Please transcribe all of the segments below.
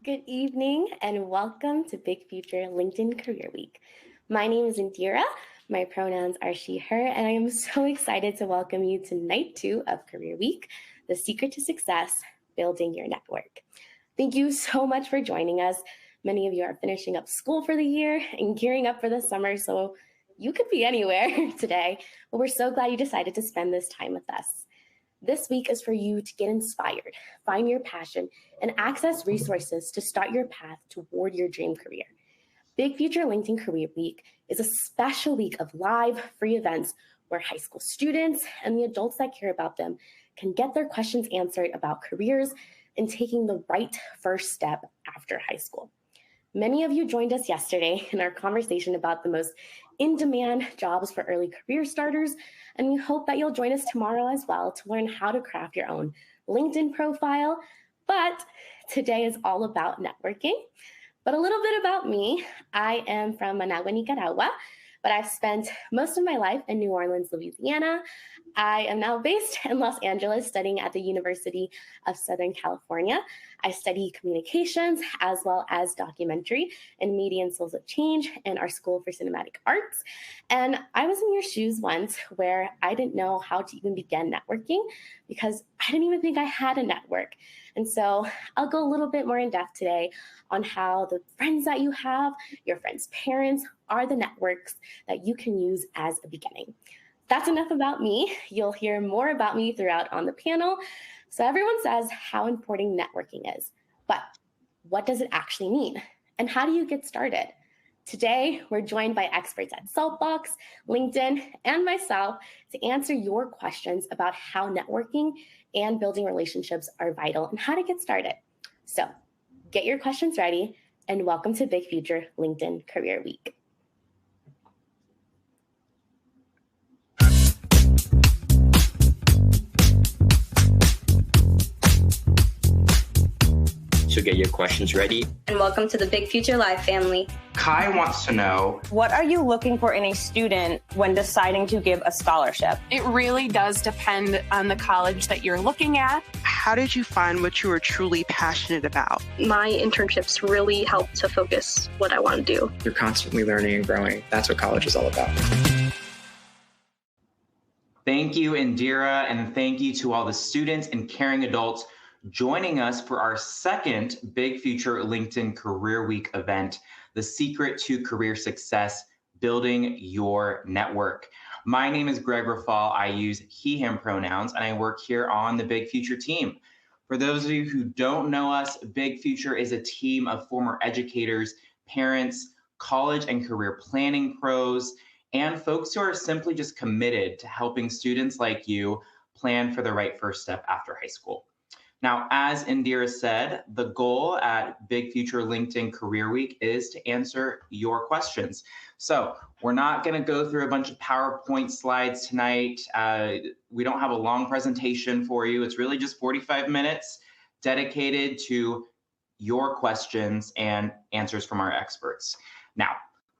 Good evening and welcome to Big Future LinkedIn Career Week. My name is Indira. My pronouns are she, her, and I am so excited to welcome you to night 2 of Career Week, The Secret to Success, Building Your Network. Thank you so much for joining us. Many of you are finishing up school for the year and gearing up for the summer, so you could be anywhere today, but we're so glad you decided to spend this time with us. This week is for you to get inspired, find your passion, and access resources to start your path toward your dream career. Big Future LinkedIn Career Week is a special week of live, free events where high school students and the adults that care about them can get their questions answered about careers and taking the right first step after high school. Many of you joined us yesterday in our conversation about the most in-demand jobs for early career starters, and we hope that you'll join us tomorrow as well to learn how to craft your own LinkedIn profile. But today is all about networking. But a little bit about me. I am from Managua, Nicaragua, but I've spent most of my life in New Orleans, Louisiana. I am now based in Los Angeles, studying at the University of Southern California. I study communications as well as documentary and media and skills of change in our School for Cinematic Arts. And I was in your shoes once where I didn't know how to even begin networking because I didn't even think I had a network. And so I'll go a little bit more in depth today on how the friends that you have, your friends' parents, are the networks that you can use as a beginning. That's enough about me. You'll hear more about me throughout on the panel. So everyone says how important networking is, but what does it actually mean? And how do you get started? Today, we're joined by experts at Saltbox, LinkedIn, and myself to answer your questions about how networking and building relationships are vital and how to get started. So get your questions ready and welcome to Big Future LinkedIn Career Week. So get your questions ready. And welcome to the Big Future Live family. Kai wants to know, what are you looking for in a student when deciding to give a scholarship? It really does depend on the college that you're looking at. How did you find what you were truly passionate about? My internships really help to focus what I want to do. You're constantly learning and growing. That's what college is all about. thank you, Indira, and thank you to all the students and caring adults joining us for our second Big Future LinkedIn Career Week event, The Secret to Career Success, Building Your Network. My name is Greg Rafal. I use he, him pronouns, and I work here on the Big Future team. For those of you who don't know us, Big Future is a team of former educators, parents, college and career planning pros, and folks who are simply just committed to helping students like you plan for the right first step after high school. Now, as Indira said, the goal at Big Future LinkedIn Career Week is to answer your questions. So we're not going to go through a bunch of PowerPoint slides tonight. We don't have a long presentation for you. It's really just 45 minutes dedicated to your questions and answers from our experts. Now,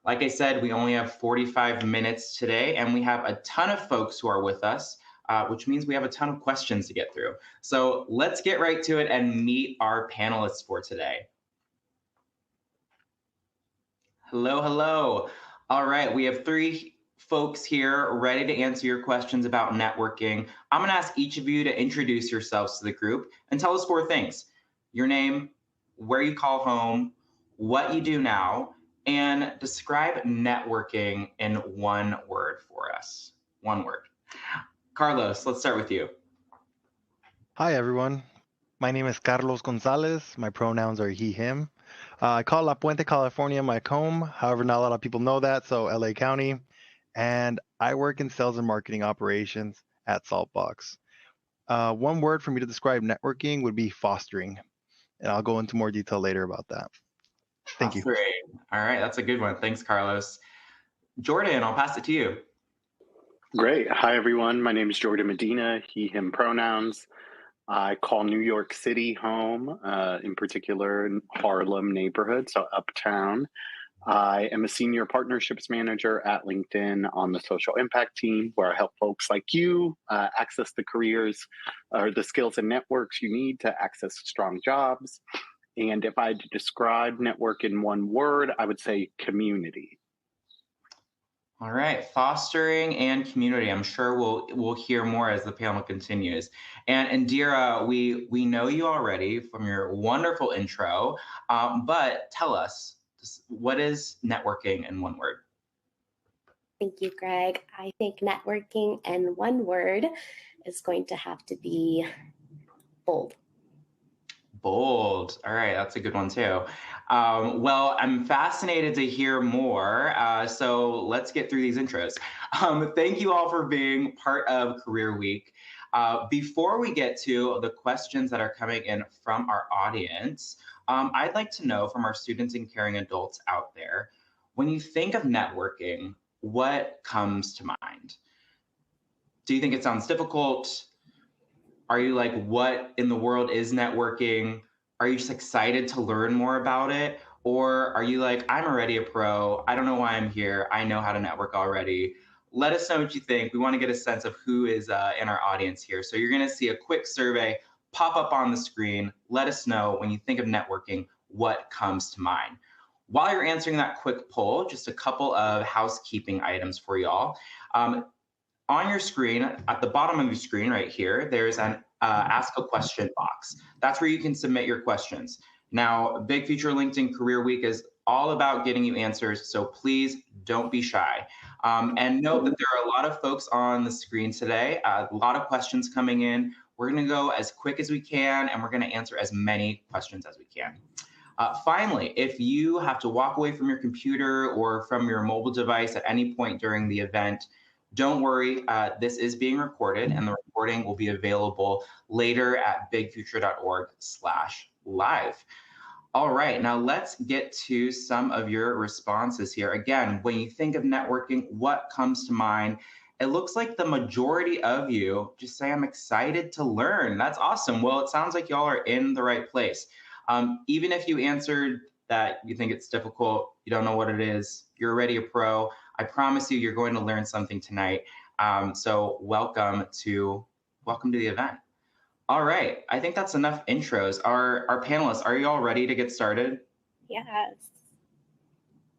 like I said, we only have 45 minutes today, and we have a ton of folks who are with us, which means we have a ton of questions to get through. So let's get right to it and meet our panelists for today. Hello, hello. All right, we have three folks here ready to answer your questions about networking. I'm going to ask each of you to introduce yourselves to the group and tell us 4 things: your name, where you call home, what you do now, and describe networking in 1 word for us. 1 word. Carlos, let's start with you. Hi, everyone. My name is Carlos Gonzalez. My pronouns are he, him. I call La Puente, California, my home. However, not a lot of people know that, so LA County. And I work in sales and marketing operations at Saltbox. 1 word for me to describe networking would be fostering. And I'll go into more detail later about that. Thank you. Great. All right, that's a good one. Thanks, Carlos. Jordan, I'll pass it to you. Great. Hi, everyone. My name is Jordan Medina, he, him pronouns. I call New York City home, in particular in Harlem neighborhood, so uptown. I am a senior partnerships manager at LinkedIn on the social impact team, where I help folks like you access the careers or the skills and networks you need to access strong jobs. And if I had to describe network in one word, I would say community. All right, fostering and community. I'm sure we'll hear more as the panel continues. And Indira, we know you already from your wonderful intro, but tell us, what is networking in one word? Thank you, Greg. I think networking in one word is going to have to be bold. Bold. All right, that's a good one too. Well, I'm fascinated to hear more. So let's get through these intros. Thank you all for being part of Career Week. Before we get to the questions that are coming in from our audience, I'd like to know from our students and caring adults out there, when you think of networking, what comes to mind? Do you think it sounds difficult? Are you like, what in the world is networking? Are you just excited to learn more about it? Or are you like, I'm already a pro. I don't know why I'm here. I know how to network already. Let us know what you think. We want to get a sense of who is in our audience here. So you're going to see a quick survey pop up on the screen. Let us know when you think of networking, what comes to mind. While you're answering that quick poll, just a couple of housekeeping items for y'all. On your screen, at the bottom of your screen right here, there's an ask a question box. That's where you can submit your questions. Now, Big Future LinkedIn Career Week is all about getting you answers, so please don't be shy. And note that there are a lot of folks on the screen today, a lot of questions coming in. We're gonna go as quick as we can, and we're gonna answer as many questions as we can. Finally, if you have to walk away from your computer or from your mobile device at any point during the event, don't worry, this is being recorded and the recording will be available later at bigfuture.org/live. All right, now let's get to some of your responses here. Again, when you think of networking, what comes to mind? It looks like the majority of you just say, I'm excited to learn. That's awesome. Well, it sounds like y'all are in the right place. Even if you answered that you think it's difficult, you don't know what it is, you're already a pro, I promise you, you're going to learn something tonight. So welcome to the event. All right, I think that's enough intros. Our panelists, are you all ready to get started? Yes.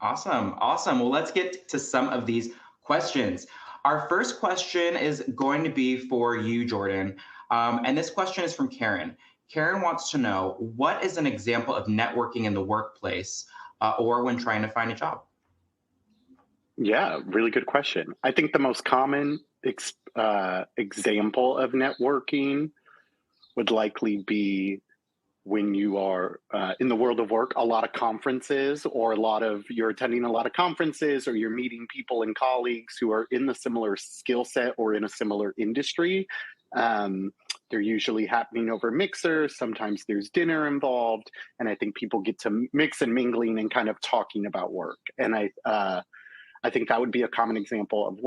Awesome. Well, let's get to some of these questions. Our first question is going to be for you, Jordan. And this question is from Karen. Karen wants to know, what is an example of networking in the workplace or when trying to find a job? Yeah, really good question. I think the most common example of networking would likely be when you are in the world of work, a lot of conferences, or you're attending a lot of conferences, or you're meeting people and colleagues who are in the similar skill set or in a similar industry. They're usually happening over mixers. Sometimes there's dinner involved. And I think people get to mix and mingling and kind of talking about work. And I think that would be a common example of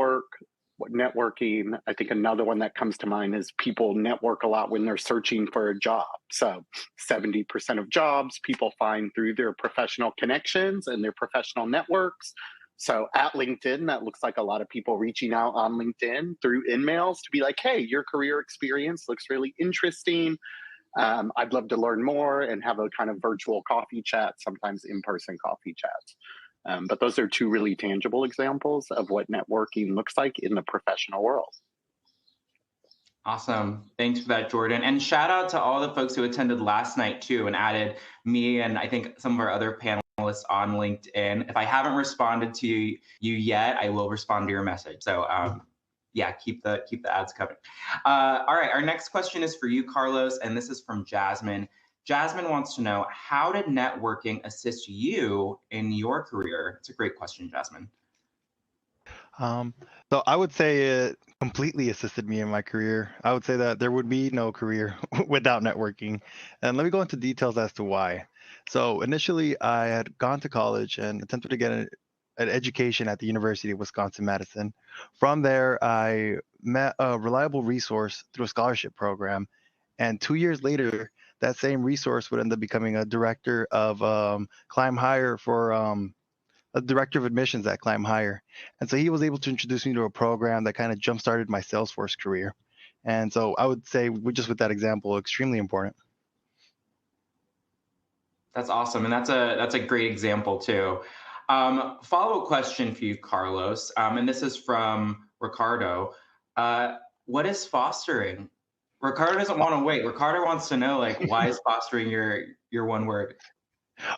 networking. I think another one that comes to mind is people network a lot when they're searching for a job. So 70% of jobs people find through their professional connections and their professional networks. So at LinkedIn, that looks like a lot of people reaching out on LinkedIn through InMails to be like, hey, your career experience looks really interesting. I'd love to learn more, and have a kind of virtual coffee chat, sometimes in-person coffee chats. But those are two really tangible examples of what networking looks like in the professional world. Awesome. Thanks for that, Jordan. And shout out to all the folks who attended last night too and added me and I think some of our other panelists on LinkedIn. If I haven't responded to you yet, I will respond to your message. So yeah, keep the ads coming. All right, our next question is for you, Carlos, and this is from Jasmine. Jasmine wants to know, how did networking assist you in your career? It's a great question, Jasmine. So I would say it completely assisted me in my career. I would say that there would be no career without networking. And let me go into details as to why. So initially, I had gone to college and attempted to get an education at the University of Wisconsin-Madison. From there, I met a reliable resource through a scholarship program. And 2 years later, that same resource would end up becoming a director of Climb Higher for a director of admissions at Climb Higher. And so he was able to introduce me to a program that kind of jump-started my Salesforce career. And so I would say, just with that example, extremely important. That's awesome. And that's a great example too. Follow-up question for you, Carlos. And this is from Ricardo. What is fostering? Ricardo doesn't want to wait. Ricardo wants to know, like, why is fostering your one word?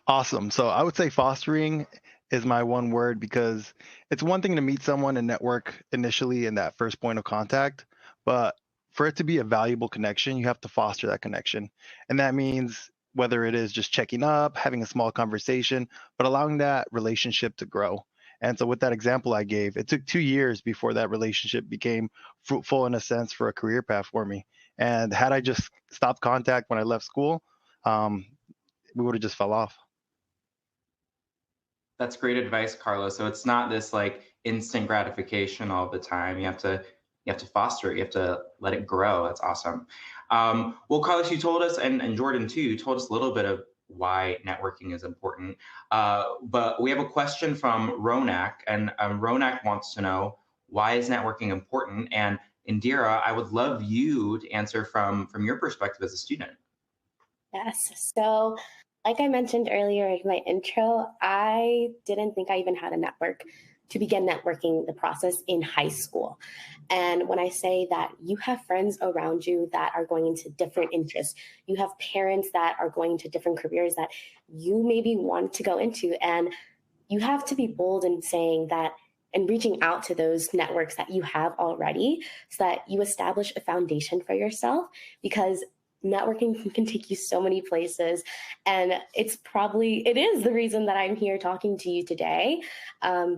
Awesome. So I would say fostering is my one word because it's one thing to meet someone and network initially in that first point of contact, but for it to be a valuable connection, you have to foster that connection. And that means whether it is just checking up, having a small conversation, but allowing that relationship to grow. And so with that example I gave, it took 2 years before that relationship became fruitful in a sense for a career path for me. And had I just stopped contact when I left school, we would have just fell off. That's great advice, Carlos. So it's not this like instant gratification all the time. You have to foster it. You have to let it grow. That's awesome. Well, Carlos, you told us, and Jordan too, you told us a little bit of why networking is important. But we have a question from Ronak, and Ronak wants to know, why is networking important? And Indira, I would love you to answer from your perspective as a student. Yes. So, like I mentioned earlier in my intro, I didn't think I even had a network to begin networking the process in high school. And when I say that, you have friends around you that are going into different interests, you have parents that are going into different careers that you maybe want to go into. And you have to be bold in saying that and reaching out to those networks that you have already so that you establish a foundation for yourself, because networking can take you so many places. And it is the reason that I'm here talking to you today.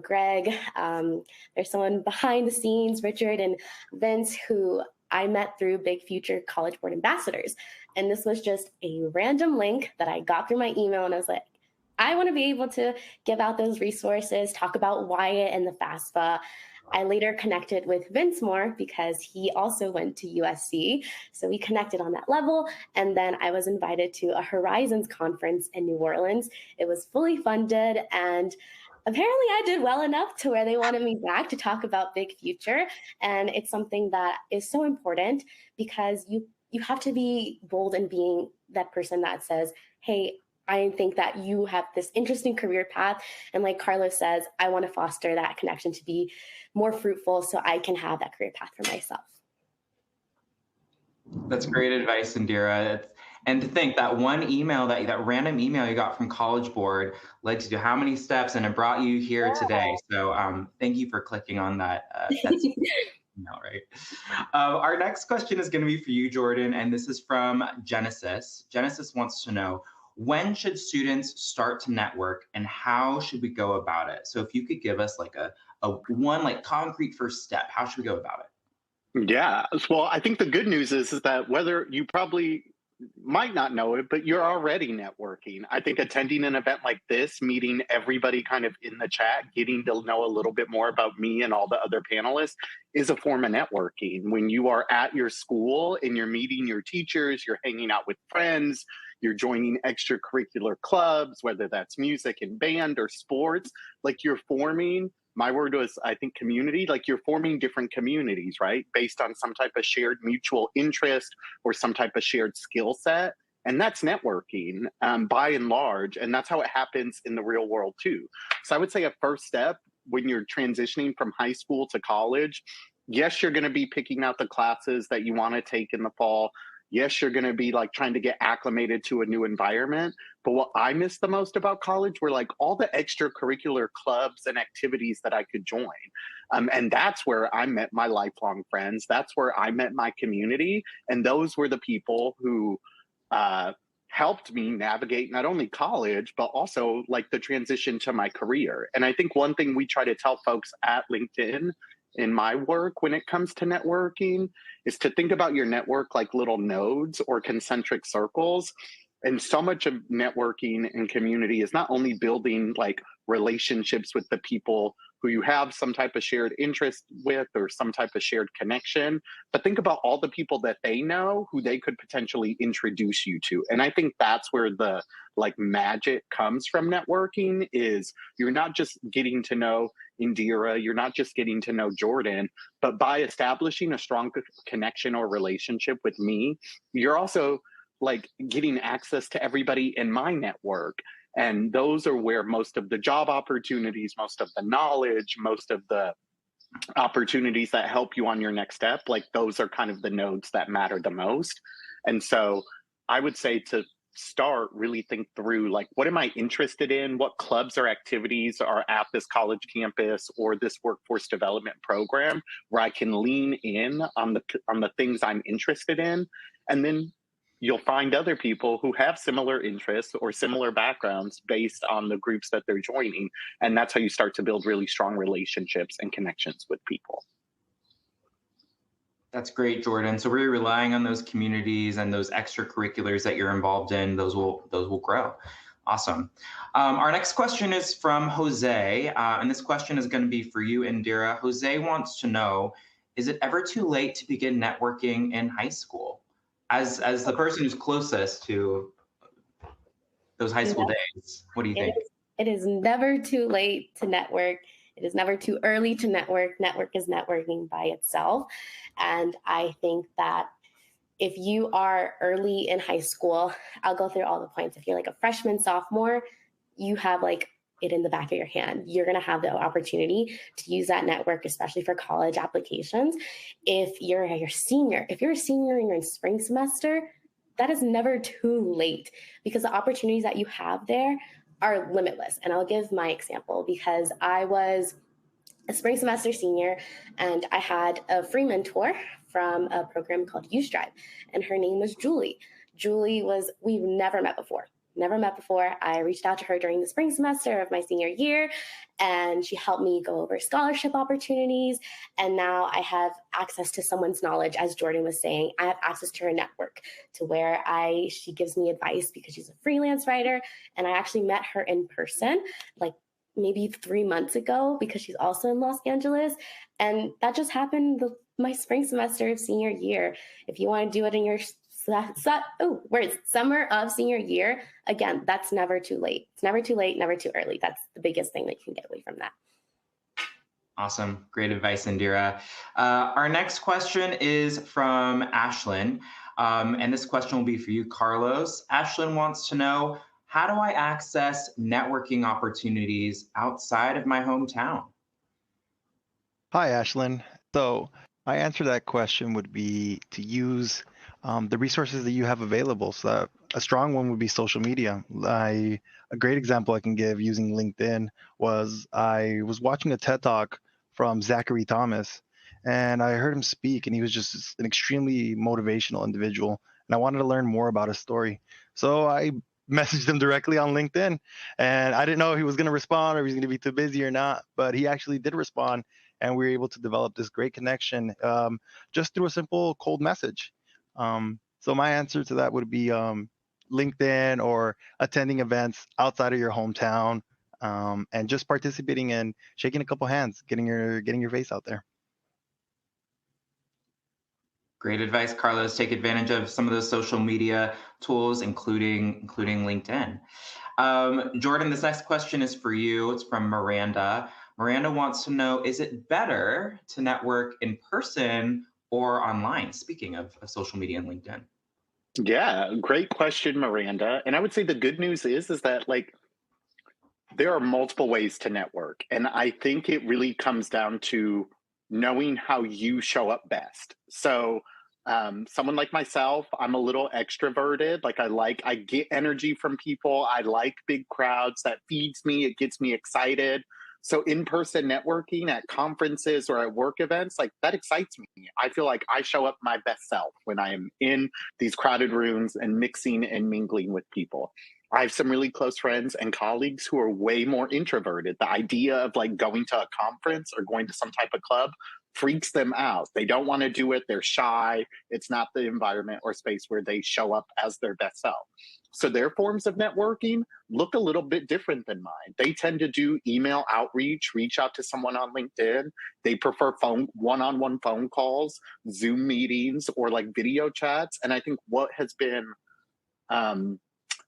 Greg, there's someone behind the scenes, Richard and Vince, who I met through Big Future College Board Ambassadors. And this was just a random link that I got through my email. And I was like, I want to be able to give out those resources, talk about Wyatt and the FAFSA. I later connected with Vince more because he also went to USC. So we connected on that level. And then I was invited to a Horizons conference in New Orleans. It was fully funded. And apparently I did well enough to where they wanted me back to talk about Big Future. And it's something that is so important because you have to be bold in being that person that says, hey, I think that you have this interesting career path. And like Carlos says, I want to foster that connection to be more fruitful so I can have that career path for myself. That's great advice, Indira. And to think that one email, that random email you got from College Board led to how many steps, and it brought you here today. So thank you for clicking on that. That's email, right? Our next question is going to be for you, Jordan, and this is from Genesis. Genesis wants to know, when should students start to network and how should we go about it? So if you could give us like a one like concrete first step, how should we go about it? Yeah, well, I think the good news is that whether you probably might not know it, but you're already networking. I think attending an event like this, meeting everybody kind of in the chat, getting to know a little bit more about me and all the other panelists is a form of networking. When you are at your school and you're meeting your teachers, you're hanging out with friends, you're joining extracurricular clubs, whether that's music and band or sports, like you're forming, my word was, I think, community, like you're forming different communities, right? Based on some type of shared mutual interest or some type of shared skill set. And that's networking by and large. And that's how it happens in the real world too. So I would say a first step when you're transitioning from high school to college, yes, you're going to be picking out the classes that you want to take in the fall. Yes, you're going to be like trying to get acclimated to a new environment. But what I miss the most about college were like all the extracurricular clubs and activities that I could join. And that's where I met my lifelong friends. That's where I met my community. And those were the people who helped me navigate not only college, but also like the transition to my career. And I think one thing we try to tell folks at LinkedIn in my work when it comes to networking is to think about your network like little nodes or concentric circles. And so much of networking and community is not only building like relationships with the people who you have some type of shared interest with or some type of shared connection, but think about all the people that they know who they could potentially introduce you to. And I think that's where the like magic comes from networking is you're not just getting to know Indira, you're not just getting to know Jordan, but by establishing a strong connection or relationship with me, you're also like getting access to everybody in my network. And those are where most of the job opportunities, most of the knowledge, most of the opportunities that help you on your next step, like those are kind of the nodes that matter the most. And so I would say to start, really think through, like, what am I interested in? What clubs or activities are at this college campus or this workforce development program where I can lean in on the things I'm interested in? And then you'll find other people who have similar interests or similar backgrounds based on the groups that they're joining. And that's how you start to build really strong relationships and connections with people. That's great, Jordan. So we're relying on those communities and those extracurriculars that you're involved in. Those will grow. Awesome. Our next question is from Jose, and this question is going to be for you, Indira. Jose wants to know, is it ever too late to begin networking in high school? As the person who's closest to those high school days, what do you think? It is never too late to network. It is never too early to network. Network is networking by itself. And I think that if you are early in high school, I'll go through all the points. If you're like a freshman, sophomore, you have like it in the back of your hand. You're going to have the opportunity to use that network, especially for college applications. If you're a senior and you're in spring semester, that is never too late because the opportunities that you have there are limitless. And I'll give my example because I was a spring semester senior and I had a free mentor from a program called Youth Drive, and her name was Julie. We've never met before. I reached out to her during the spring semester of my senior year, and she helped me go over scholarship opportunities. And now I have access to someone's knowledge. As Jordan was saying, I have access to her network to where she gives me advice because she's a freelance writer. And I actually met her in person, like maybe 3 months ago because she's also in Los Angeles. And that just happened my spring semester of senior year. If you want to do it in your summer of senior year, again, that's never too late. It's never too late, never too early. That's the biggest thing that you can get away from that. Awesome. Great advice, Indira. Our next question is from Ashlyn. And this question will be for you, Carlos. Ashlyn wants to know, how do I access networking opportunities outside of my hometown? Hi, Ashlyn. So my answer to that question would be to use the resources that you have available. So a strong one would be social media. A great example I can give using LinkedIn was I was watching a TED Talk from Zachary Thomas, and I heard him speak, and he was just an extremely motivational individual, and I wanted to learn more about his story. So I messaged him directly on LinkedIn, and I didn't know if he was going to respond or if he was going to be too busy or not, but he actually did respond, and we were able to develop this great connection just through a simple cold message. So my answer to that would be LinkedIn or attending events outside of your hometown, and just participating in shaking a couple hands, getting your face out there. Great advice, Carlos. Take advantage of some of those social media tools, including LinkedIn. Jordan, this next question is for you. It's from Miranda. Miranda wants to know, is it better to network in person or online? Speaking of social media and LinkedIn. Yeah, great question, Miranda. And I would say the good news is that like there are multiple ways to network. And I think it really comes down to knowing how you show up best. So someone like myself, I'm a little extroverted. Like I get energy from people. I like big crowds. That feeds me. It gets me excited. So in-person networking at conferences or at work events, like that excites me. I feel like I show up my best self when I am in these crowded rooms and mixing and mingling with people. I have some really close friends and colleagues who are way more introverted. The idea of like going to a conference or going to some type of club freaks them out. They don't want to do it. They're shy. It's not the environment or space where they show up as their best self. So their forms of networking look a little bit different than mine. They tend to do email outreach, reach out to someone on LinkedIn. They prefer one-on-one phone calls, Zoom meetings, or like video chats. And I think what has been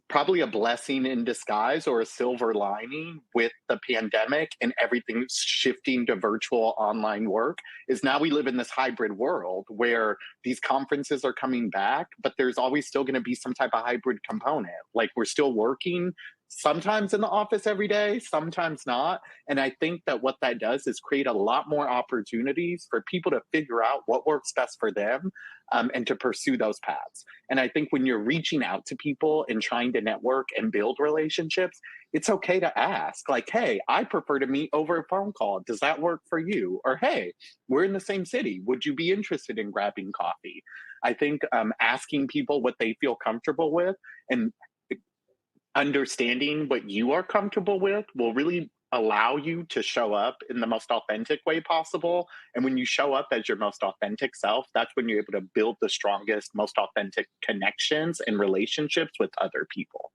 probably a blessing in disguise or a silver lining with the pandemic and everything shifting to virtual online work is now we live in this hybrid world where these conferences are coming back, but there's always still going to be some type of hybrid component. Like we're still working sometimes in the office every day, sometimes not. And I think that what that does is create a lot more opportunities for people to figure out what works best for them and to pursue those paths. And I think when you're reaching out to people and trying to network and build relationships, it's okay to ask, like, hey, I prefer to meet over a phone call. Does that work for you? Or, hey, we're in the same city. Would you be interested in grabbing coffee? I think asking people what they feel comfortable with and understanding what you are comfortable with will really allow you to show up in the most authentic way possible. And when you show up as your most authentic self, that's when you're able to build the strongest, most authentic connections and relationships with other people.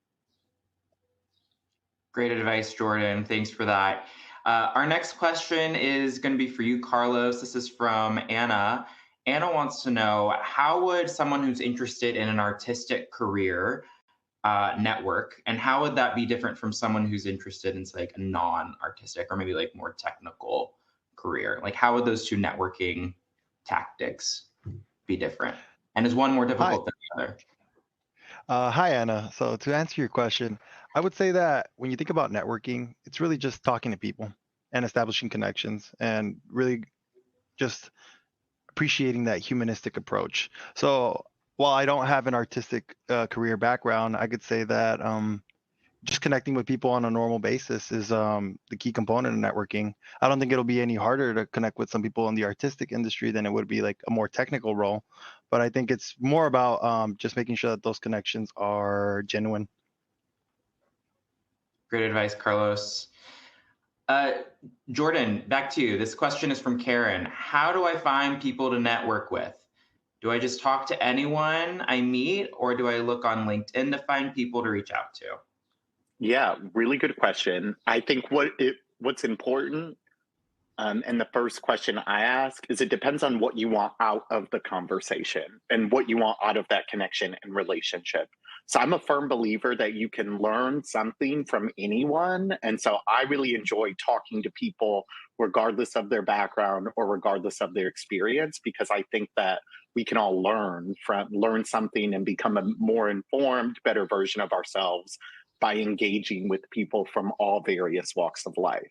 Great advice, Jordan. Thanks for that. Our next question is going to be for you, Carlos. This is from Anna. Anna wants to know, how would someone who's interested in an artistic career network, and how would that be different from someone who's interested in like a non-artistic or maybe like more technical career? Like how would those two networking tactics be different? And is one more difficult than the other? Hi, Anna. So to answer your question, I would say that when you think about networking, it's really just talking to people and establishing connections and really just appreciating that humanistic approach. So while I don't have an artistic career background, I could say that just connecting with people on a normal basis is the key component of networking. I don't think it'll be any harder to connect with some people in the artistic industry than it would be like a more technical role. But I think it's more about just making sure that those connections are genuine. Great advice, Carlos. Jordan, back to you. This question is from Karen. How do I find people to network with? Do I just talk to anyone I meet, or do I look on LinkedIn to find people to reach out to? Yeah, really good question. I think what's important, and the first question I ask is it depends on what you want out of the conversation and what you want out of that connection and relationship. So I'm a firm believer that you can learn something from anyone. And so I really enjoy talking to people regardless of their background or regardless of their experience, because I think that we can all learn something and become a more informed, better version of ourselves by engaging with people from all various walks of life.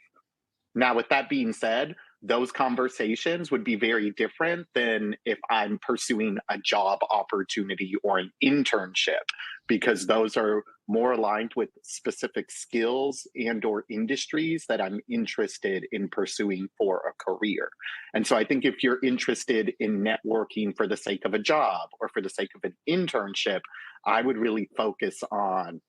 Now, with that being said, those conversations would be very different than if I'm pursuing a job opportunity or an internship, because those are more aligned with specific skills and or industries that I'm interested in pursuing for a career. And so I think if you're interested in networking for the sake of a job or for the sake of an internship, I would really focus on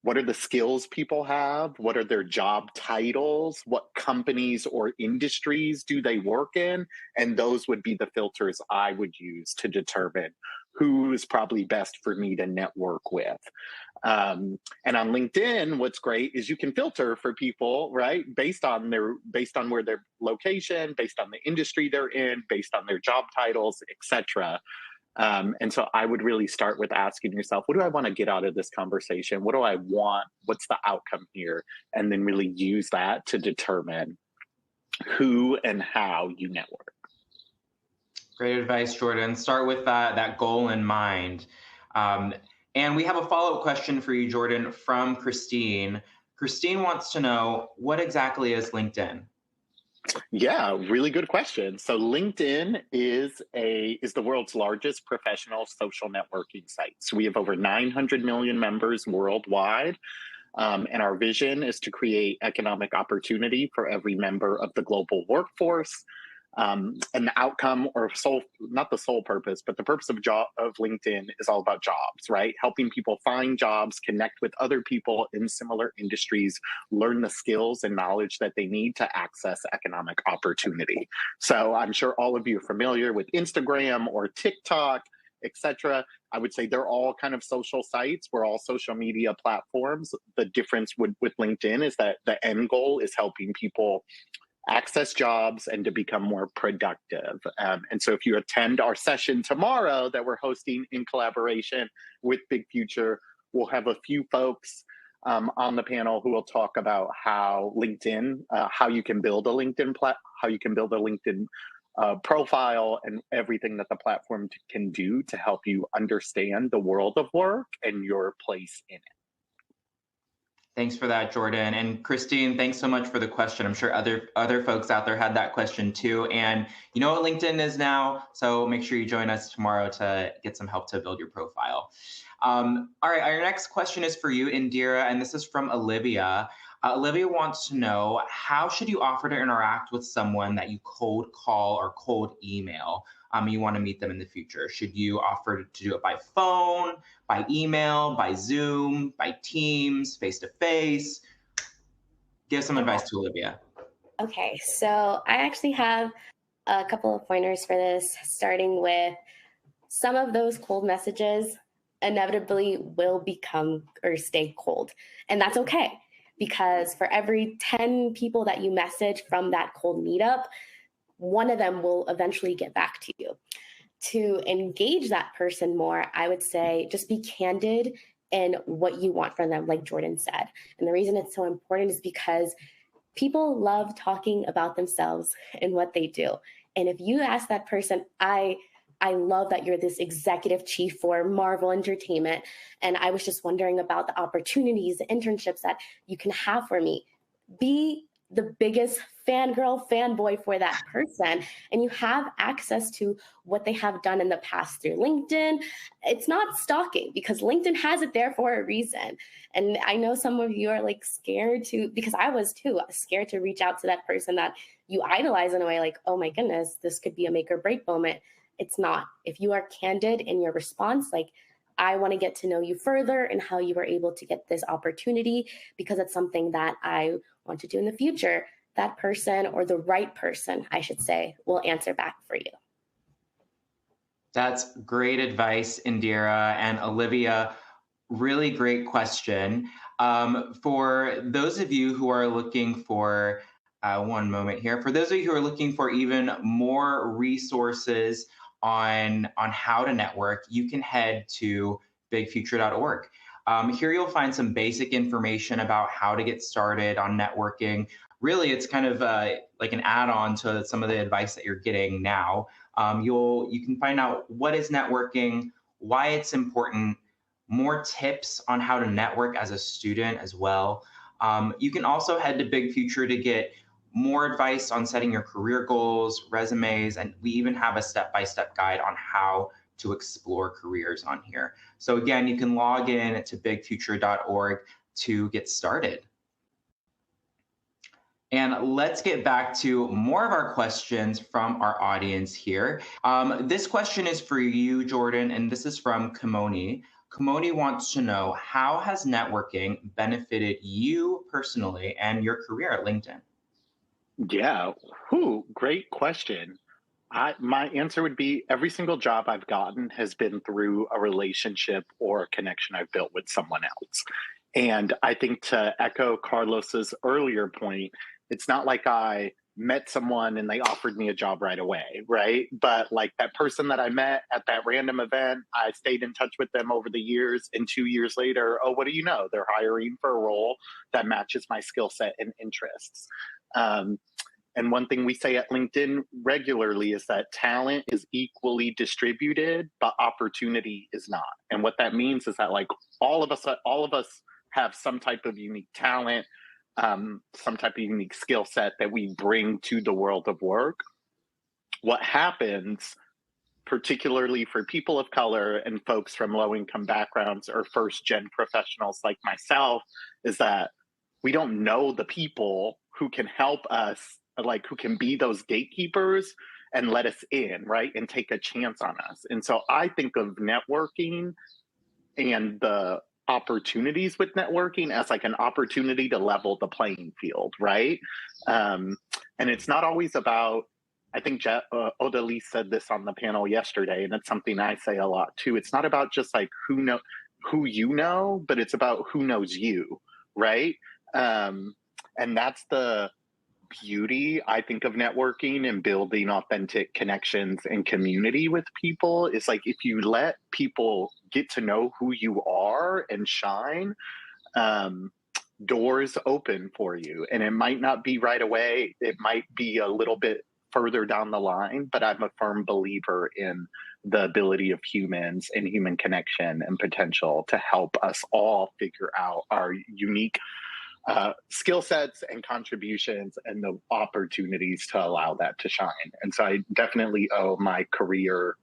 what are the skills people have? What are their job titles? What companies or industries do they work in? And those would be the filters I would use to determine who is probably best for me to network with. And on LinkedIn, what's great is you can filter for people, right? Based on where their location, based on the industry they're in, based on their job titles, etc. And so I would really start with asking yourself, what do I want to get out of this conversation? What do I want? What's the outcome here? And then really use that to determine who and how you network. Great advice, Jordan. Start with that goal in mind. And we have a follow-up question for you, Jordan, from Christine. Christine wants to know, what exactly is LinkedIn? Yeah, really good question. So LinkedIn is the world's largest professional social networking site. So we have over 900 million members worldwide. And our vision is to create economic opportunity for every member of the global workforce. And the outcome, or not the sole purpose, but the purpose of LinkedIn is all about jobs, right? Helping people find jobs, connect with other people in similar industries, learn the skills and knowledge that they need to access economic opportunity. So I'm sure all of you are familiar with Instagram or TikTok, etc. I would say they're all kind of social sites. We're all social media platforms. The difference with LinkedIn is that the end goal is helping people access jobs and to become more productive. And so if you attend our session tomorrow that we're hosting in collaboration with Big Future, we'll have a few folks on the panel who will talk about how LinkedIn, how you can build a LinkedIn profile and everything that the platform can do to help you understand the world of work and your place in it. Thanks for that, Jordan. And Christine, thanks so much for the question. I'm sure other folks out there had that question too. And you know what LinkedIn is now, so make sure you join us tomorrow to get some help to build your profile. All right, our next question is for you, Indira, and this is from Olivia. Olivia wants to know, how should you offer to interact with someone that you cold call or cold email? You want to meet them in the future. Should you offer to do it by phone, by email, by Zoom, by Teams, face-to-face? Give some advice to Olivia. Okay, so I actually have a couple of pointers for this, starting with some of those cold messages inevitably will become or stay cold. And that's okay, because for every 10 people that you message from that cold meetup, one of them will eventually get back to you. To engage that person more, I would say just be candid in what you want from them, like Jordan said. And the reason it's so important is because people love talking about themselves and what they do. And if you ask that person, I love that you're this executive chief for Marvel Entertainment, and I was just wondering about the opportunities, the internships that you can have for me. Be the biggest fangirl, fanboy for that person, and you have access to what they have done in the past through LinkedIn. It's not stalking, because LinkedIn has it there for a reason. And I know some of you are like scared to, because I was too, scared to reach out to that person that you idolize in a way, like, oh my goodness, this could be a make or break moment. It's not. If you are candid in your response, like, I want to get to know you further and how you were able to get this opportunity, because it's something that I want to do in the future, that person, or the right person, I should say, will answer back for you. That's great advice, Indira and Olivia. Really great question. For those of you who are looking for, one moment here, for those of you who are looking for even more resources on how to network, you can head to bigfuture.org. Here you'll find some basic information about how to get started on networking. Really, it's kind of like an add-on to some of the advice that you're getting now. You can find out what is networking, why it's important, more tips on how to network as a student as well. You can also head to Big Future to get more advice on setting your career goals, resumes, and we even have a step-by-step guide on how to explore careers on here. So again, you can log in to bigfuture.org to get started. And let's get back to more of our questions from our audience here. This question is for you, Jordan, and this is from Kimoni. Kimoni wants to know, how has networking benefited you personally and your career at LinkedIn? Yeah, great question. My answer would be every single job I've gotten has been through a relationship or a connection I've built with someone else. And I think, to echo Carlos's earlier point, it's not like I met someone and they offered me a job right away, right? But like that person that I met at that random event, I stayed in touch with them over the years, and 2 years later, oh, what do you know? They're hiring for a role that matches my skill set and interests. And one thing we say at LinkedIn regularly is that talent is equally distributed, but opportunity is not. And what that means is that, like, all of us have some type of unique talent, some type of unique skill set that we bring to the world of work. What happens, particularly for people of color and folks from low-income backgrounds or first-gen professionals like myself, is that we don't know the people who can help us, like who can be those gatekeepers and let us in, right? And take a chance on us. And so I think of networking and the opportunities with networking as like an opportunity to level the playing field, right? And it's not always about, I think Odalise said this on the panel yesterday, and it's something I say a lot too. It's not about just like who you know, but it's about who knows you, right? And that's the beauty, I think, of networking and building authentic connections and community with people is like if you let people get to know who you are and shine, doors open for you. And it might not be right away. It might be a little bit further down the line, but I'm a firm believer in the ability of humans and human connection and potential to help us all figure out our unique skill sets and contributions and the opportunities to allow that to shine. And so I definitely owe my career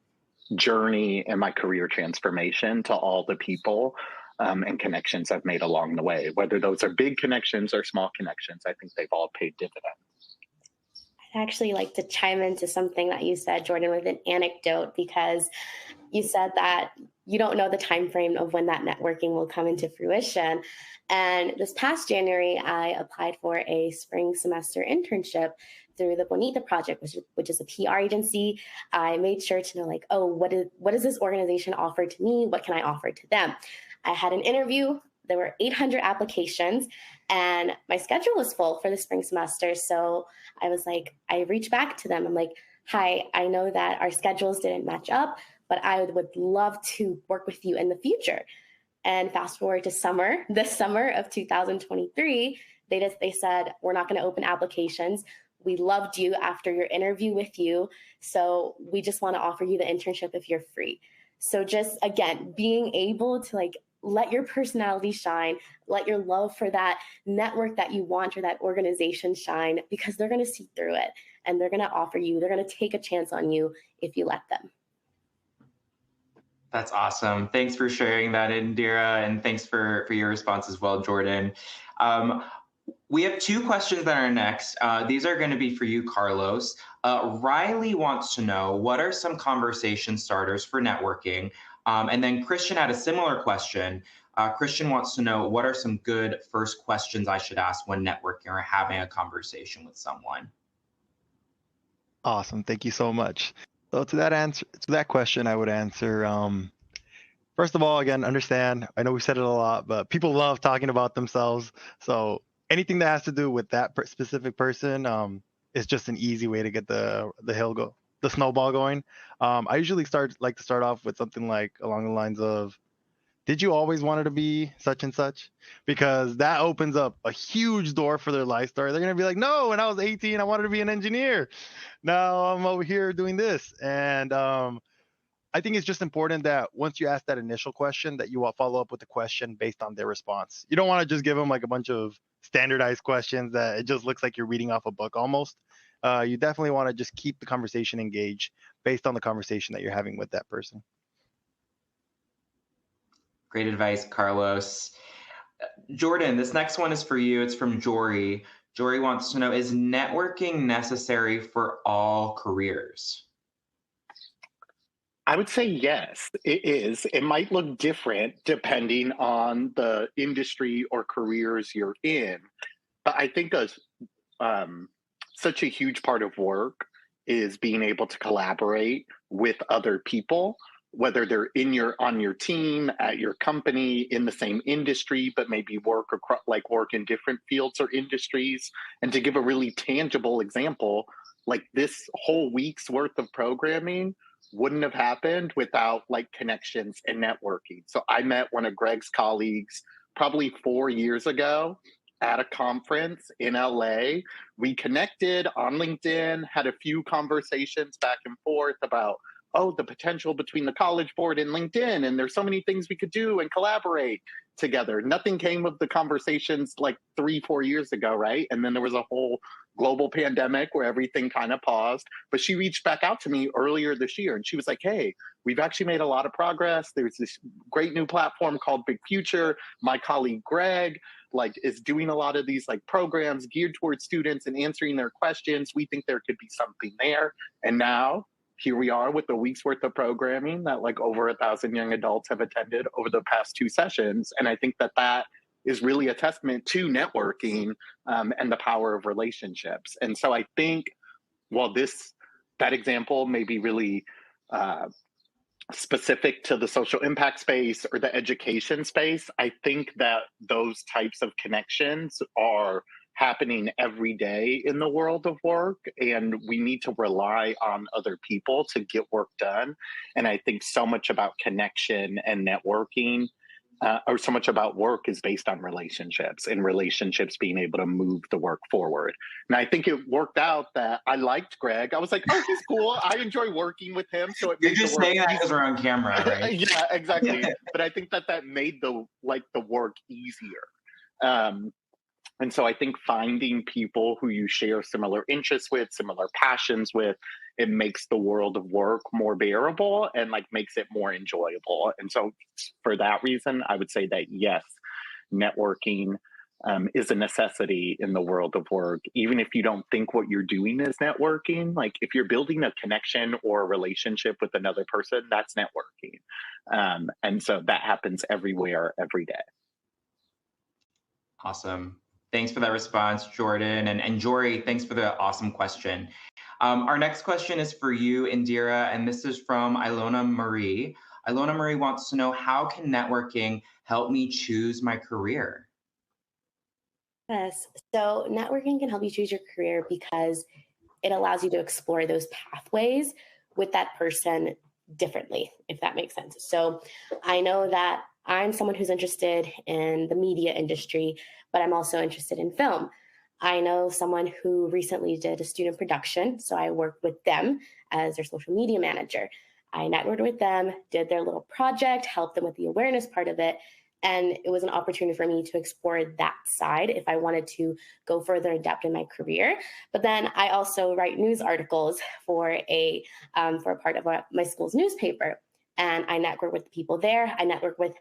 journey and my career transformation to all the people and connections I've made along the way. Whether those are big connections or small connections, I think they've all paid dividends. I'd actually like to chime into something that you said, Jordan, with an anecdote, because you said that you don't know the time frame of when that networking will come into fruition. And this past January, I applied for a spring semester internship through the Bonita Project, which is a PR agency. I made sure to know, like, oh, what does this organization offer to me? What can I offer to them? I had an interview. There were 800 applications, and my schedule was full for the spring semester. So I was like, I reached back to them. I'm like, hi, I know that our schedules didn't match up, but I would love to work with you in the future. And fast forward to this summer of 2023, they said, we're not going to open applications. We loved you after your interview with you. So we just want to offer you the internship if you're free. So just, again, being able to like let your personality shine, let your love for that network that you want or that organization shine, because they're going to see through it and they're going to offer you, they're going to take a chance on you if you let them. That's awesome. Thanks for sharing that, Indira, and thanks for your response as well, Jordan. We have two questions that are next. These are going to be for you, Carlos. Riley wants to know, what are some conversation starters for networking? And then Christian had a similar question. Christian wants to know, what are some good first questions I should ask when networking or having a conversation with someone? Awesome. Thank you so much. So to that question, I would answer, first of all, again, understand, I know we said it a lot, but people love talking about themselves. So anything that has to do with that specific person is just an easy way to get the snowball going. I usually like to start off with something like along the lines of, did you always want it to be such and such? Because that opens up a huge door for their life story. They're going to be like, no, when I was 18, I wanted to be an engineer. Now I'm over here doing this. And I think it's just important that once you ask that initial question, that you will follow up with a question based on their response. You don't want to just give them like a bunch of standardized questions that it just looks like you're reading off a book almost. You definitely want to just keep the conversation engaged based on the conversation that you're having with that person. Great advice, Carlos. Jordan, this next one is for you. It's from Jory. Jory wants to know, is networking necessary for all careers? I would say yes, it is. It might look different depending on the industry or careers you're in. But I think such a huge part of work is being able to collaborate with other people, whether they're on your team, at your company, in the same industry, but maybe work in different fields or industries. And to give a really tangible example, like this whole week's worth of programming wouldn't have happened without like connections and networking. So I met one of Greg's colleagues probably 4 years ago at a conference in LA. We connected on LinkedIn, had a few conversations back and forth about, the potential between the College Board and LinkedIn, and there's so many things we could do and collaborate together. Nothing came of the conversations like 3-4 years ago, right? And then there was a whole global pandemic where everything kind of paused. But she reached back out to me earlier this year, and she was like, hey, we've actually made a lot of progress. There's this great new platform called Big Future. My colleague Greg is doing a lot of these programs geared towards students and answering their questions. We think there could be something there. And now here we are with a week's worth of programming that over 1,000 young adults have attended over the past 2 sessions. And I think that is really a testament to networking and the power of relationships. And so I think while that example may be really specific to the social impact space or the education space, I think that those types of connections are happening every day in the world of work, and we need to rely on other people to get work done. And I think so much about connection and networking, or so much about work, is based on relationships, and relationships being able to move the work forward. And I think it worked out that I liked Greg. I was like, oh, he's cool. I enjoy working with him. So you're just saying that because we're on camera, right? Yeah, exactly. But I think that made the work easier. And so I think finding people who you share similar interests with, similar passions with, it makes the world of work more bearable and like makes it more enjoyable. And so for that reason, I would say that yes, networking is a necessity in the world of work. Even if you don't think what you're doing is networking, like if you're building a connection or a relationship with another person, that's networking. And so that happens everywhere, every day. Awesome. Thanks for that response, Jordan. And Jory, thanks for the awesome question. Our next question is for you, Indira, and this is from Ilona Marie. Ilona Marie wants to know, how can networking help me choose my career? Yes, so networking can help you choose your career because it allows you to explore those pathways with that person differently, if that makes sense. So I know that I'm someone who's interested in the media industry, but I'm also interested in film. I know someone who recently did a student production, so I worked with them as their social media manager. I networked with them, did their little project, helped them with the awareness part of it, and it was an opportunity for me to explore that side if I wanted to go further in depth in my career. But then I also write news articles for a part of my school's newspaper, and I network with people there. I network with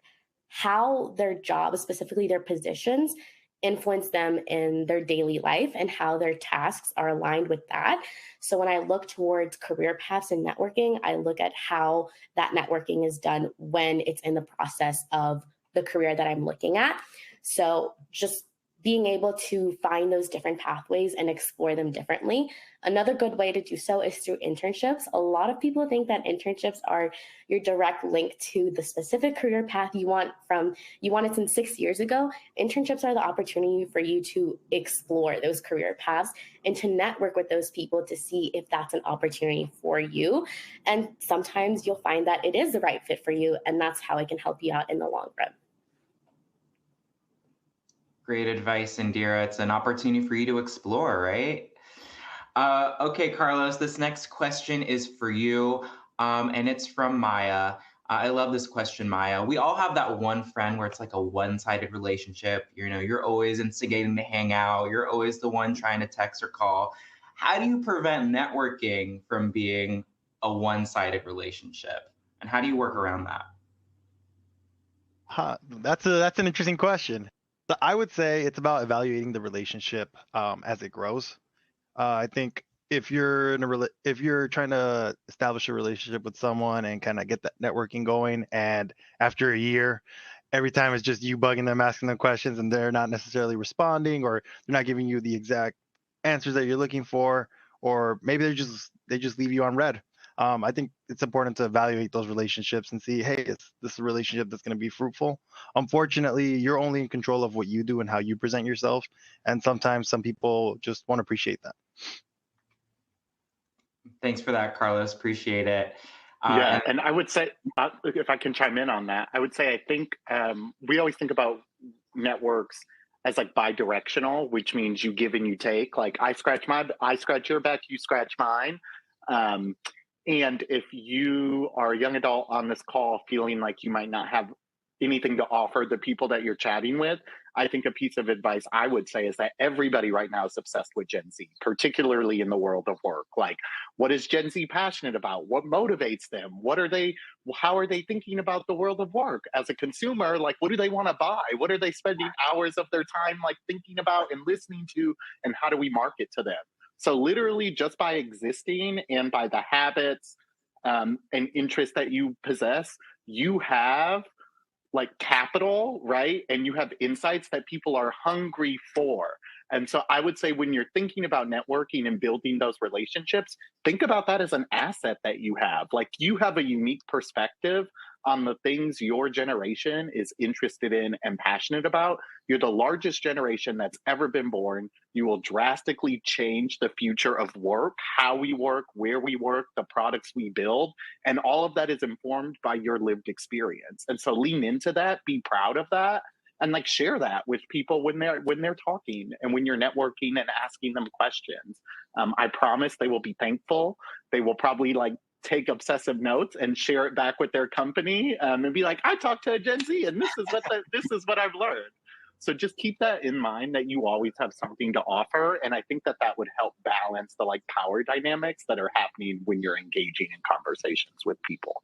how their jobs, specifically their positions, influence them in their daily life and how their tasks are aligned with that. So when I look towards career paths and networking, I look at how that networking is done when it's in the process of the career that I'm looking at. So just being able to find those different pathways and explore them differently. Another good way to do so is through internships. A lot of people think that internships are your direct link to the specific career path you wanted since 6 years ago. Internships are the opportunity for you to explore those career paths and to network with those people to see if that's an opportunity for you. And sometimes you'll find that it is the right fit for you, and that's how it can help you out in the long run. Great advice, Indira. It's an opportunity for you to explore, right? Okay, Carlos, this next question is for you, and it's from Maya. I love this question, Maya. We all have that one friend where it's like a one-sided relationship. You're always instigating to hang out. You're always the one trying to text or call. How do you prevent networking from being a one-sided relationship? And how do you work around that? That's an interesting question. So I would say it's about evaluating the relationship as it grows. I think if you're trying to establish a relationship with someone and kind of get that networking going, and after a year, every time it's just you bugging them, asking them questions, and they're not necessarily responding, or they're not giving you the exact answers that you're looking for, or maybe they just leave you on red. I think it's important to evaluate those relationships and see, hey, is this a relationship that's going to be fruitful? Unfortunately, you're only in control of what you do and how you present yourself. And sometimes some people just won't appreciate that. Thanks for that, Carlos. Appreciate it. And I would say, if I can chime in on that, I would say I think we always think about networks as like bi-directional, which means you give and you take. Like I scratch your back, you scratch mine. And if you are a young adult on this call feeling like you might not have anything to offer the people that you're chatting with, I think a piece of advice I would say is that everybody right now is obsessed with Gen Z, particularly in the world of work. Like, what is Gen Z passionate about? What motivates them? How are they thinking about the world of work? As a consumer, like, what do they want to buy? What are they spending hours of their time like thinking about and listening to? And how do we market to them? So literally just by existing and by the habits and interests that you possess, you have like capital, right? And you have insights that people are hungry for. And so I would say when you're thinking about networking and building those relationships, think about that as an asset that you have. Like you have a unique perspective on the things your generation is interested in and passionate about, you're the largest generation that's ever been born. You will drastically change the future of work, how we work, where we work, the products we build, and all of that is informed by your lived experience. And so lean into that, be proud of that, and like share that with people when they're talking and when you're networking and asking them questions. I promise they will be thankful. They will probably like take obsessive notes and share it back with their company, and be like, I talked to a Gen Z and this is what I've learned. So just keep that in mind, that you always have something to offer. And I think that would help balance the like power dynamics that are happening when you're engaging in conversations with people.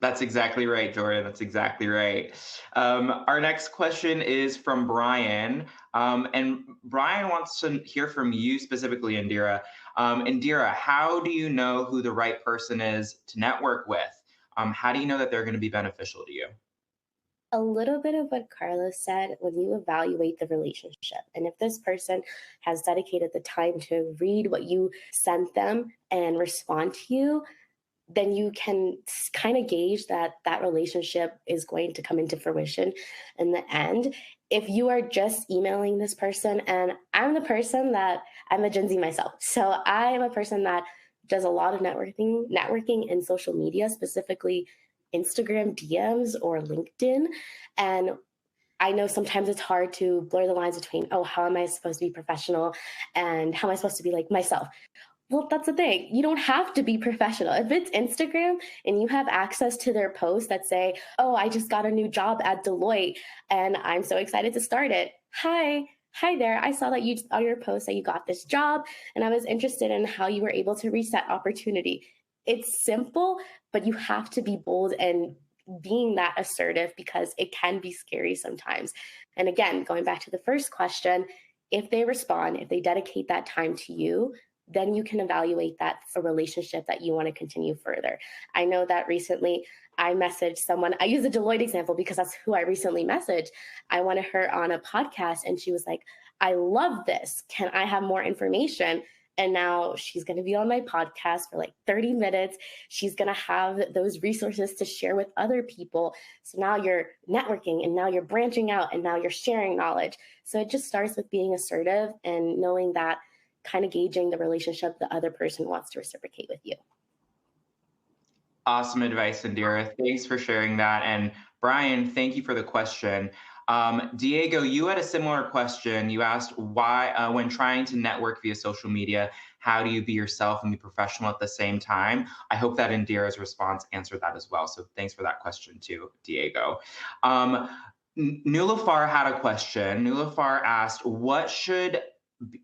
That's exactly right, Jordan. That's exactly right. Our next question is from Brian. And Brian wants to hear from you specifically, Indira. Indira, how do you know who the right person is to network with? How do you know that they're going to be beneficial to you? A little bit of what Carlos said, when you evaluate the relationship, and if this person has dedicated the time to read what you sent them and respond to you, then you can kind of gauge that relationship is going to come into fruition in the end. If you are just emailing this person, and I'm a Gen Z myself, so I'm a person that does a lot of networking in social media, specifically Instagram DMs or LinkedIn. And I know sometimes it's hard to blur the lines between, how am I supposed to be professional and how am I supposed to be like myself? Well, that's the thing. You don't have to be professional. If it's Instagram and you have access to their posts that say, I just got a new job at Deloitte and I'm so excited to start it. Hi there. I saw that you on your post that you got this job and I was interested in how you were able to reach that opportunity. It's simple, but you have to be bold and being that assertive because it can be scary sometimes. And again, going back to the first question, if they respond, if they dedicate that time to you, then you can evaluate that a relationship that you want to continue further. I know that recently I messaged someone, I use a Deloitte example because that's who I recently messaged. I wanted her on a podcast and she was like, I love this. Can I have more information? And now she's going to be on my podcast for like 30 minutes. She's going to have those resources to share with other people. So now you're networking and now you're branching out and now you're sharing knowledge. So it just starts with being assertive and knowing that, kind of gauging the relationship the other person wants to reciprocate with you. Awesome advice, Indira. Thanks for sharing that. And Brian, thank you for the question. Diego, you had a similar question. You asked why, when trying to network via social media, how do you be yourself and be professional at the same time? I hope that Indira's response answered that as well. So thanks for that question too, Diego. Nulafar had a question. Nulafar asked,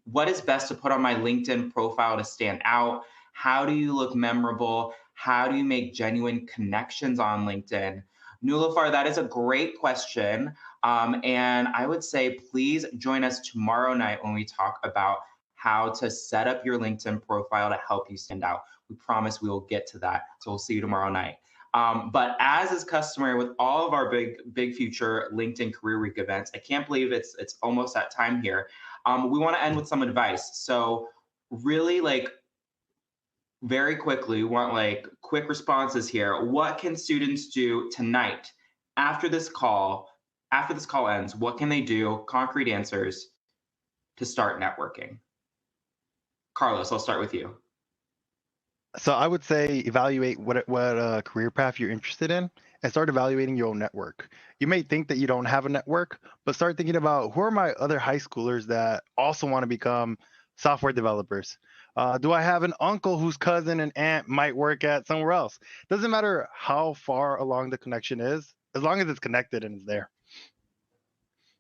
what is best to put on my LinkedIn profile to stand out? How do you look memorable? How do you make genuine connections on LinkedIn? Nulafar, that is a great question. And I would say, please join us tomorrow night when we talk about how to set up your LinkedIn profile to help you stand out. We promise we will get to that. So we'll see you tomorrow night. But as is customary with all of our big future LinkedIn Career Week events, I can't believe it's almost that time here. We want to end with some advice. So really very quickly, we want quick responses here. What can students do tonight after this call ends? What can they do? Concrete answers to start networking. Carlos, I'll start with you. So I would say evaluate what career path you're interested in and start evaluating your own network. You may think that you don't have a network, but start thinking about who are my other high schoolers that also want to become software developers. Do I have an uncle whose cousin and aunt might work at somewhere else? Doesn't matter how far along the connection is, as long as it's connected and it's there.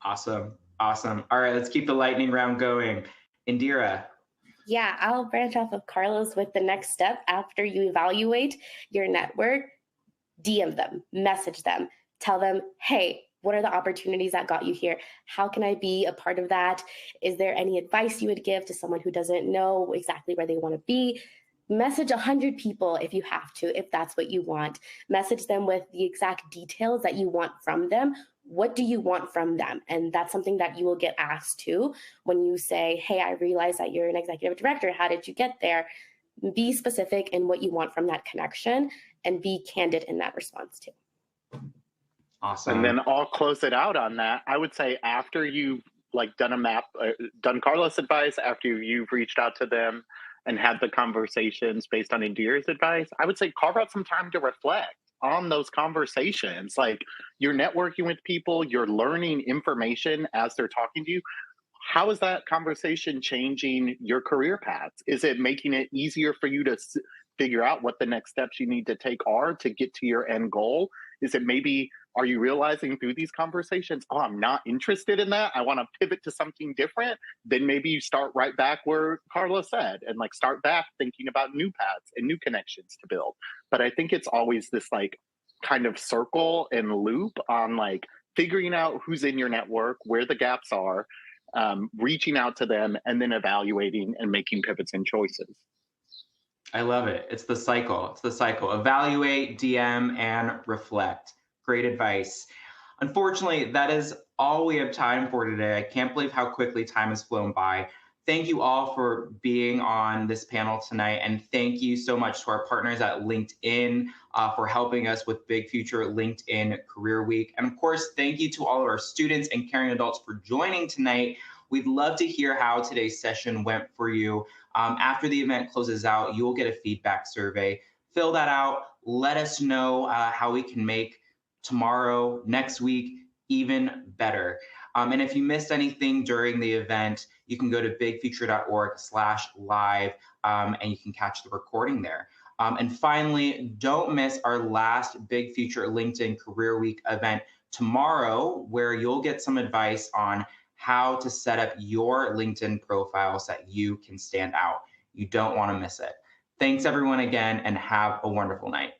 Awesome. All right, let's keep the lightning round going. Indira. Yeah, I'll branch off of Carlos with the next step. After you evaluate your network, DM them, message them, tell them, hey, what are the opportunities that got you here? How can I be a part of that? Is there any advice you would give to someone who doesn't know exactly where they want to be? Message 100 people if you have to, if that's what you want. Message them with the exact details that you want from them. What do you want from them? And that's something that you will get asked to when you say, hey, I realize that you're an executive director. How did you get there? be specific in what you want from that connection and be candid in that response too. Awesome. And then I'll close it out on that. I would say after you've done Carlos' advice, after you've reached out to them and had the conversations based on Indira's advice, I would say carve out some time to reflect on those conversations. Like, you're networking with people, you're learning information as they're talking to you. How is that conversation changing your career paths? Is it making it easier for you to figure out what the next steps you need to take are to get to your end goal? Is it maybe, are you realizing through these conversations, oh, I'm not interested in that, I want to pivot to something different? Then maybe you start right back where Carlos said, and like start back thinking about new paths and new connections to build. But I think it's always this like kind of circle and loop on like figuring out who's in your network, where the gaps are, reaching out to them, and then evaluating and making pivots and choices. I love it. It's the cycle. It's the cycle. Evaluate, DM, and reflect. Great advice. Unfortunately, that is all we have time for today. I can't believe how quickly time has flown by. Thank you all for being on this panel tonight. And thank you so much to our partners at LinkedIn for helping us with Big Future LinkedIn Career Week. And of course, thank you to all of our students and caring adults for joining tonight. We'd love to hear how today's session went for you. After the event closes out, you will get a feedback survey. Fill that out. Let us know how we can make tomorrow, next week, even better. And if you missed anything during the event, you can go to bigfuture.org/live and you can catch the recording there. And finally, don't miss our last Big Future LinkedIn Career Week event tomorrow, where you'll get some advice on how to set up your LinkedIn profile so that you can stand out. You don't want to miss it. Thanks everyone again, and have a wonderful night.